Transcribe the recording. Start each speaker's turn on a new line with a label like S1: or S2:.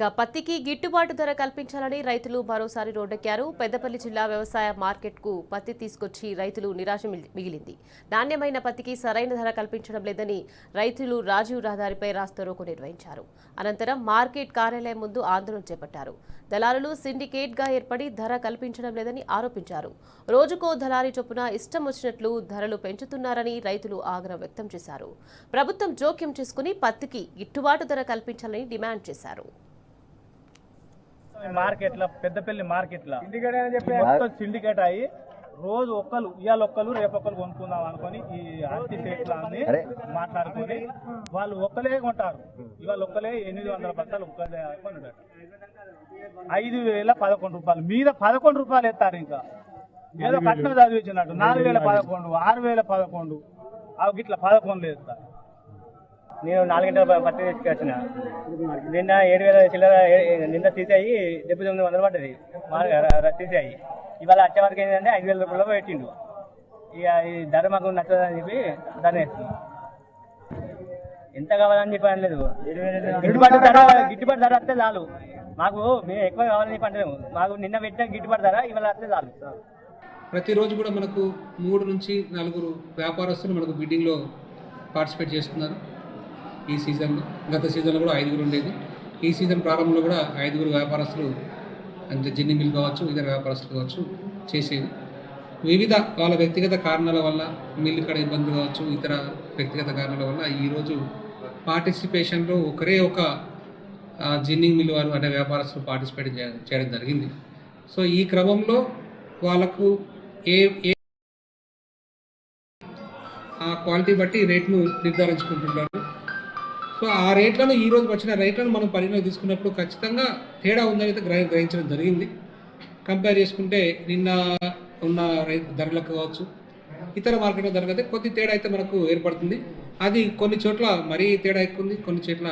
S1: పత్తికి గిట్టుబాటు ధర కల్పించాలని రైతులు మరోసారి రోడ్డెక్కారు. పెద్దపల్లి జిల్లా వ్యవసాయ మార్కెట్కు పత్తి తీసుకొచ్చి రైతులు నిరాశ మిగిలింది. నాణ్యమైన పత్తికి సరైన ధర కల్పించడం లేదని రైతులు రాజీవ్ రహదారిపై రాస్తారోకో నిర్వహించారు. అనంతరం మార్కెట్ కార్యాలయం ముందు ఆందోళన చేపట్టారు. దళారులు సిండికేట్గా ఏర్పడి ధర కల్పించడం లేదని ఆరోపించారు. రోజుకో దళారీ చొప్పున ఇష్టం వచ్చినట్లు ధరలు పెంచుతున్నారని రైతులు ఆగ్రహం వ్యక్తం చేశారు. ప్రభుత్వం జోక్యం చేసుకుని పత్తికి గిట్టుబాటు ధర కల్పించాలని డిమాండ్ చేశారు.
S2: మార్కెట్లో పెద్దపల్లి మార్కెట్లో మొత్తం సిండికేట్ అయ్యి రోజు ఒక్కరు ఇవాళ ఒక్కరు రేపొక్కరు కొనుక్కుందాం అనుకొని ఈ ఆర్టీ సేట్లని మాట్లాడుకొని వాళ్ళు ఒక్కలే కొంటారు. ఇవాళ ఒక్కలే 800 బస్తాలు ఒక్కలే కొనుడారు. 5,011 రూపాయలు మీద 11 రూపాయలు ఎత్తారు. ఇంకా ఏదో కట్నం చదివించినట్టు 4,011 6,011 అవి గిట్ల 11 ఎత్తారు.
S3: నేను 4 గంటల పత్తి తీసుకొచ్చిన నిన్న 7,000 చిల్లర నిన్న తీసాయి 7,900 పడ్డది తీసాయి. ఇవాళ వచ్చే వరకు ఏంటంటే 5,000 రూపాయలు పెట్టిండు. ఇక ఈ ధర మాకు నచ్చదని చెప్పి ధర వేస్తున్నాం. ఎంత కావాలని చెప్పి అనలేదు. గిట్టుబాటు ధర వస్తే చాలు. మాకు మేము ఎక్కువ కావాలని చెప్పి అంటలేము. మాకు నిన్న పెట్టిన గిట్టుబాటు ధర ఇవాళ వస్తే చాలు.
S4: ప్రతిరోజు కూడా మనకు 3 నుంచి 4 వ్యాపారస్తులు మనకు బిడ్డింగ్లో పార్టిసిపేట్ చేస్తున్నారు. ఈ సీజన్లో గత సీజన్లో కూడా 5 ఉండేది. ఈ సీజన్ ప్రారంభంలో కూడా 5 వ్యాపారస్తులు అంటే జిన్ని మిల్ కావచ్చు, ఇతర వ్యాపారస్తులు కావచ్చు చేసేది. వివిధ వాళ్ళ వ్యక్తిగత కారణాల వల్ల మిల్లు కడ ఇబ్బంది కావచ్చు, ఇతర వ్యక్తిగత కారణాల వల్ల ఈరోజు పార్టిసిపేషన్లో ఒక జిన్నింగ్ మిల్ వారు అంటే వ్యాపారస్తులు పార్టిసిపేట్ చేయడం జరిగింది. సో ఈ క్రమంలో వాళ్ళకు ఆ క్వాలిటీ బట్టి రేట్ను నిర్ధారించుకుంటున్నారు. సో ఆ రేట్లను ఈరోజు వచ్చిన రేట్లను మనం పరిగణలోకి తీసుకున్నప్పుడు ఖచ్చితంగా తేడా ఉందని అయితే గ్రహించడం జరిగింది. కంపేర్ చేసుకుంటే నిన్న ఉన్న ధరలకు కావచ్చు, ఇతర మార్కెట్ ధరలకు అయితే కొద్ది తేడా అయితే మనకు ఏర్పడుతుంది. అది కొన్ని చోట్ల మరీ తేడా ఎక్కువ ఉంది, కొన్ని చోట్ల